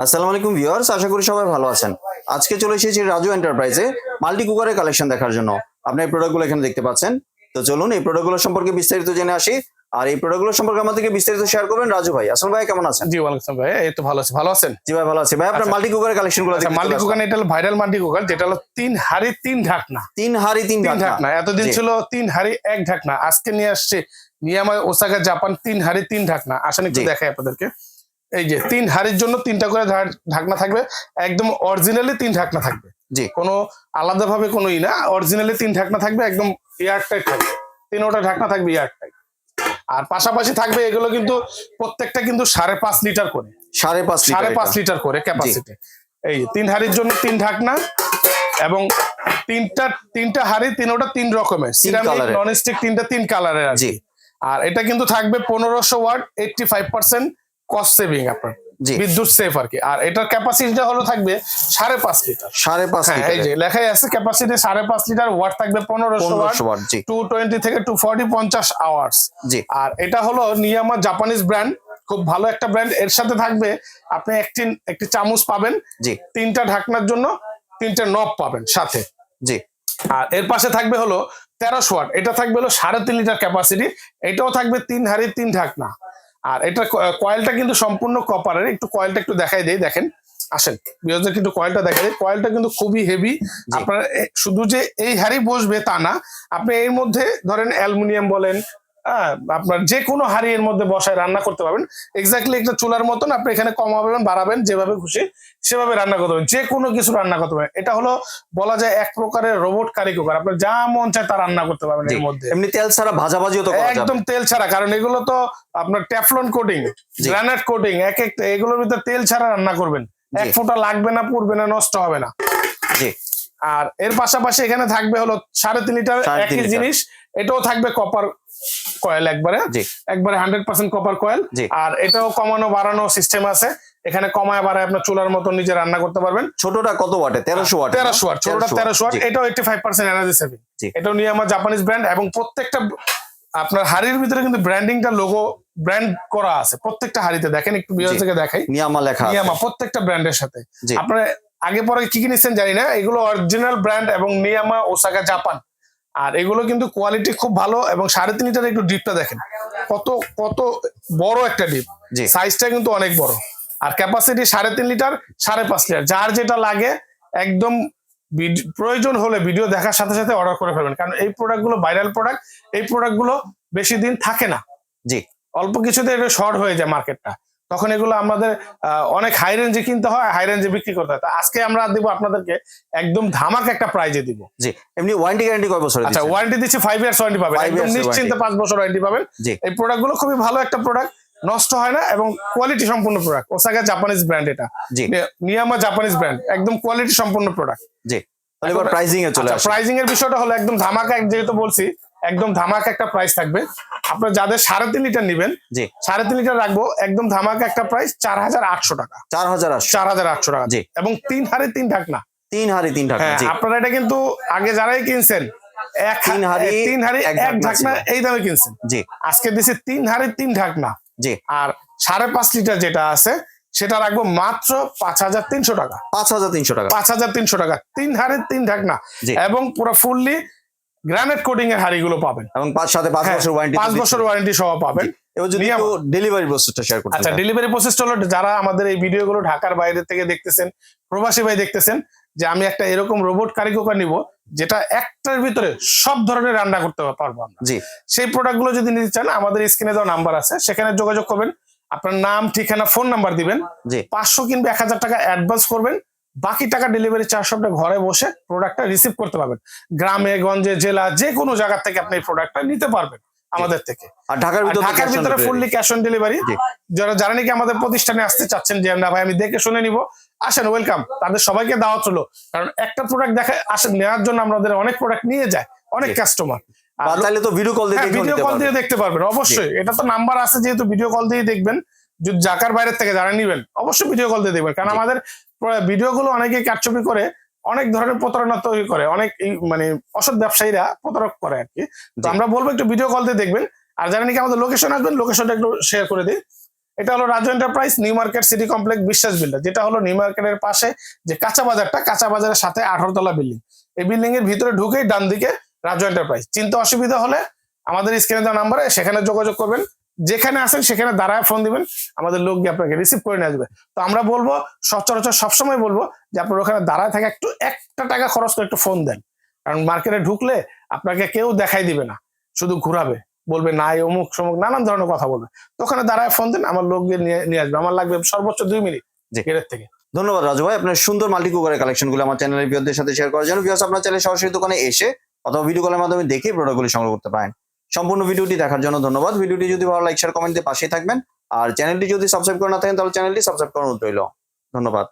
আসসালামু আলাইকুম ভিউয়ার্স, আশা করি সবাই ভালো আছেন। আজকে চলে এসেছি রাজু এন্টারপ্রাইজে মাল্টি কুকারের কালেকশন দেখার জন্য। আপনি এই প্রোডাক্টগুলো এখানে দেখতে পাচ্ছেন। তো চলুন এই প্রোডাক্টগুলো সম্পর্কে বিস্তারিত জেনে আসি। আর এই প্রোডাক্টগুলো সম্পর্কে আমাদেরকে বিস্তারিত শেয়ার করবেন রাজু ভাই। আসল ভাই কেমন আছেন? জি ওয়ালাইকুম ভাই, এই তো ভালো আছে। ভালো আছেন? জি ভাই ভালো আছি। ভাই আপনার মাল্টি কুকারের কালেকশনগুলো দেখতে মাল্টি কুকার, এটা হলো ভাইরাল মাল্টি কুকার, যেটা হলো 3 হাঁড়ি 3 ঢাকনা। 3 হাঁড়ি 3 ঢাকনা। এতদিন ছিল 3 হাঁড়ি 1 ঢাকনা, আজকে নিয়ে আসছে নিয়ামা ওসাকা জাপান 3 হাঁড়ি 3 ঢাকনা। আসেন একটু দেখাই আপনাদেরকে। এই যে 3 হাঁড়ির জন্য 3টা করে ঢাকনা থাকবে, একদম অরিজিনালি 3 ঢাকনা থাকবে। জি, কোনো আলাদা ভাবে কোনো না, অরিজিনালি 3 ঢাকনা থাকবে, একদম এয়ার টাইট থাকবে। 3টা ঢাকনা থাকবে এয়ার টাইট। আর পাশাপাশি থাকবে এগুলো কিন্তু প্রত্যেকটা কিন্তু 5.5 লিটার করে, 5.5 লিটার করে ক্যাপাসিটি। এই 3 হাঁড়ির জন্য 3 ঢাকনা এবং তিনটা হাঁড়ি, 3 রকমের সিরামিক, ননস্টিক, 3 কালারের আছে। আর এটা কিন্তু থাকবে 1500 ওয়াট, 85% কস্ট সেভিং আপনার, বিদ্যুৎ সেফ আর কি। আর এটার ক্যাপাসিটিটা হলো থাকবে 5.5 লিটার। 5.5 লিটার, এই যে লেখাই আছে ক্যাপাসিটি 5.5 লিটার। ওয়াট থাকবে 1500 ওয়াট, 220 থেকে 240, 50 আওয়ার্স। আর এটা হলো নিয়ামা জাপানিজ ব্র্যান্ড, খুব ভালো একটা ব্র্যান্ড। এর সাথে থাকবে আপনি একটি চামচ পাবেন, 3টা ঢাকনার জন্য 3টা নব পাবেন সাথে। জি। আর এর পাশে থাকবে হলো 1300 ওয়াট, এটা থাকবে হলো 3.5 লিটার ক্যাপাসিটি। এটাও থাকবে 3 হাঁড়ি 3 ঢাকনা। আর এটা কয়েলটা কিন্তু সম্পূর্ণ কপারের। একটু কয়েলটা একটু দেখাই দেই, দেখেন। আসেন বিয়োজকে একটু কয়েলটা দেখাই দেই। কয়েলটা কিন্তু খুবই হেভি। আপনার শুধু যে এই হাঁড়ি বসবে তা না, আপনি এর মধ্যে ধরেন অ্যালুমিনিয়াম বলেন, আপনার যে কোনো হাঁড়ি এর মধ্যে বসায় রান্না করতে পারবেন। এক্স্যাক্টলি একটা চুলার মতন, আপনি এখানে কমাবেন বাড়াবেন যেভাবে খুশি সেভাবে রান্না করতে পারবেন, যে কোনো কিছু রান্না করতে পারবেন। এটা হলো বলা যায় এক প্রকারের রোবট কারি কুকার, আপনার যা মন চায় তা রান্না করতে পারবেন এর মধ্যে। এমনি তেল ছাড়া ভাজাভাজিও তো করা যাবে, একদম তেল ছাড়া, কারণ এগুলো তো আপনার টেফলন কোটিং, গ্রানাইট কোটিং, এক একটা এগুলোর ভিতরে তেল ছাড়া রান্না করবেন, এক ফোঁটা লাগবে না, পুড়বে না, নষ্ট হবে না। জি। আর এর পাশাপাশি এখানে থাকবে হলো 3.5 লিটার একই জিনিস, এটাও থাকবে কপার কয়েল, একবারে 100% কপার কয়েল। আর এটাও কমানো বাড়ানো সিস্টেম আছে, এখানে কমায় বাড়ায় আপনার চুলার মতো নিজে রান্না করতে পারবেন। ছোটটা কত ওয়াটে? 1300 ওয়াট। 1300 ওয়াট, ছোটটা 1300 ওয়াট। এটাও 85% এনার্জি সেভিং। এটাও নিয়ে আমার জাপানিজ ব্র্যান্ড, এবং প্রত্যেকটা আপনার হাড়ির ভিতরে কিন্তু ব্র্যান্ডিংটা লোগো ব্র্যান্ড করা আছে প্রত্যেকটা হাড়িতে। দেখেন একটু ভিউয়ার্স থেকে দেখাই, নিয়ামা লেখা, নিয়ামা প্রত্যেকটা ব্র্যান্ডের সাথে। আপনারা আগে পরে কি কি নিচ্ছেন জানি না, এগুলো অরিজিনাল ব্র্যান্ড এবং নিয়ামা ওসাকা জাপান। আর এগুলো কিন্তু কোয়ালিটি খুব ভালো। এবং 3.5 লিটার একটু ডিপটা দেখেন, কত কত বড় একটা ডিপ, সাইজটা কিন্তু অনেক বড়। আর ক্যাপাসিটি 3.5 লিটার, 5.5 লিটার। যার যেটা লাগে একদম প্রয়োজন হলে ভিডিও দেখার সাথে সাথে অর্ডার করে ফেলবেন, কারণ এই প্রোডাক্টগুলো ভাইরাল প্রোডাক্ট। এই প্রোডাক্টগুলো বেশি দিন থাকে না, অল্প কিছুতে এটা শর্ট হয়ে যায় মার্কেটটা, তখন এগুলো আমাদের অনেক হাই রেঞ্জে কিনতে হয়, হাই রেঞ্জে বিক্রি করতে হয়। আজকে আমরা দিব আপনাদেরকে একদম ধামাক একটা প্রাইজে দিব। জি। এমনি ওয়ারেন্টি গ্যারান্টি কয় বছর? আচ্ছা, ওয়ারেন্টি দিচ্ছি 5 ইয়ার্স ওয়ারেন্টি পাবেন, একদম নিশ্চিন্তে 5 বছর ওয়ারেন্টি পাবেন। এই প্রোডাক্টগুলো খুবই ভালো একটা প্রোডাক্ট, নষ্ট হয় না এবং কোয়ালিটি সম্পূর্ণ প্রোডাক্ট। ওসাকা জাপানিজ ব্র্যান্ড, এটা নিয়ামা জাপানিজ ব্র্যান্ড, একদম কোয়ালিটি সম্পূর্ণ প্রোডাক্ট। জি। তাহলে এবার প্রাইসিং এ চলে আসি। প্রাইসিং এর বিষয়টা হলো একদম ধামাকা, যেহেতু বলছি একদম ধামাকা একটা প্রাইস থাকবে। আপনার যাদের 3.5 লিটার নেবেন, 3.5 লিটার রাখবো একদম ধামাকা একটা প্রাইস, 4800 টাকা। 4800 টাকা। জি। এবং 3 হাঁড়ি 3 ঢাকনা, 3 হাঁড়ি 3 ঢাকনা। আপনারা এটা কিন্তু আগে যারাই কিনছেন 3 হাঁড়ি 1 ঢাকনা এই দামে কিনছেন। জি। আজকে দিছি 3 হাঁড়ি 3 ঢাকনা। জি। আর 5.5 লিটার যেটা আছে সেটা রাখবো মাত্র 5300 টাকা। 5300 টাকা, 5300 টাকা। 3 হাঁড়ি 3 ঢাকনা এবং পুরো ফুললি গ্রানাইট কোটিং এর হাড়িগুলো পাবেন, এবং 5 বছর ওয়ারেন্টি, 5 বছর ওয়ারেন্টি সহ পাবেন। এবার যদি একটু ডেলিভারি প্রসেসটা শেয়ার করতে। আচ্ছা, ডেলিভারি প্রসেসটা হলো, যারা আমাদের এই ভিডিওগুলো ঢাকার বাইরে থেকে দেখতেছেন, প্রবাসী ভাই দেখতেছেন, যে আমি একটা এরকম রোবট কারি কুকার নিব যেটা একটার ভিতরে সব ধরনের রান্না করতে পারবো আমরা। জি। সেই প্রোডাক্টগুলো যদি নিতে চান, আমাদের স্ক্রিনে দেওয়া নাম্বার আছে, সেখানে যোগাযোগ করবেন। আপনার নাম, ঠিকানা, ফোন নাম্বার দিবেন। 500 কিংবা 1000 টাকা অ্যাডভান্স করবেন, বাকি টাকা ডেলিভারি চার্জ সবটা ঘরে বসে প্রোডাক্টটা রিসিভ করতে পারবেন। গ্রামে গঞ্জে জেলা যে কোনো জায়গা থেকে আপনি এই প্রোডাক্টটা নিতে পারবেন আমাদের থেকে। আর ঢাকার ভিতরে ফুললি ক্যাশ অন ডেলিভারি। যারা নাকি আমাদের প্রতিষ্ঠানে আসতে চাচ্ছেন যে না ভাই আমি দেখে শুনে নিব, আসেন, ওয়েলকাম। তাদের সবাইকে দাওয়াত হলো, কারণ একটা প্রোডাক্ট দেখে আসেন নেওয়ার জন্য আমাদের অনেক প্রোডাক্ট নিয়ে যায় অনেক কাস্টমার। চাইলে তো ভিডিও কল দিয়ে দেখতে পারবেন। অবশ্যই এটা তো নাম্বার আছে, যেহেতু ভিডিও কল দিয়ে দেখবেন। যদি ঢাকার বাইরে থেকে যারা নিবেন অবশ্যই ভিডিও কল দিয়ে দেখবেন, কারণ আমাদের ভিডিও গুলো অনেকে কারচুপি করে, অনেক ধরনের প্রতারণা তৈরি করে, অনেক মানে অসৎ ব্যবসায়ীরা প্রতারক করে আর কি। তো আমরা বলবো একটু ভিডিও কল দিয়ে দেখবেন। আর যারা নাকি আমাদের লোকেশন আসবেন, লোকেশনটা একটু শেয়ার করে দিই। এটা হলো Raju enterprise, new market city complex, বিশ্বাস বিল্ডার, যেটা হলো নিউ মার্কেটের পাশে যে কাঁচা বাজারটা, কাঁচা বাজারের সাথে 18 তলা বিল্ডিং। এই বিল্ডিং এর ভিতরে ঢুকেই ডান দিকে রাজু এন্টারপ্রাইজ। চিন্তা অসুবিধা হলে আমাদের স্ক্রিনে দেওয়া নাম্বারে সেখানে যোগাযোগ করবেন, যেখানে আসেন সেখানে দাঁড়ায় ফোন দিবেন, আমাদের লোক গিয়ে আপনাকে রিসিভ করে নিয়ে আসবে। তো আমরা বলবো, সচরাচর সবসময় বলবো যে আপনার ওখানে দাঁড়ায় থাকে একটু একটা টাকা খরচ করে একটু ফোন দেন, কারণ মার্কেটে ঢুকলে আপনাকে কেউ দেখাই দিবে না, শুধু ঘুরাবে, বলবে নাই অমুক সমুক নানান ধরনের কথা বলবে। তো ওখানে দাঁড়ায় ফোন দেন, আমার লোক গিয়ে নিয়ে আসবে। আমার লাগবে সর্বোচ্চ 2 মিনিট গেটের থেকে। ধন্যবাদ রাজু ভাই, আপনার সুন্দর মাল্টি কুকারের কালেকশন গুলো আমার চ্যানেলের ভিউয়ারদের সাথে শেয়ার করার জন্য। ভিউয়ার্স, আপনার চ্যানেলে সরাসরি দোকানে এসে অথবা ভিডিও কলের মাধ্যমে দেখে প্রোডাক্টগুলি সংগ্রহ করতে পারেন। সম্পূর্ণ ভিডিওটি দেখার জন্য ধন্যবাদ। ভিডিওটি যদি ভালো লাইক শেয়ার কমেন্ট দিয়ে পাশেই থাকবেন, আর চ্যানেলটি যদি সাবস্ক্রাইব করে না থাকেন তাহলে চ্যানেলটি সাবস্ক্রাইব করার অনুরোধ রইল। ধন্যবাদ।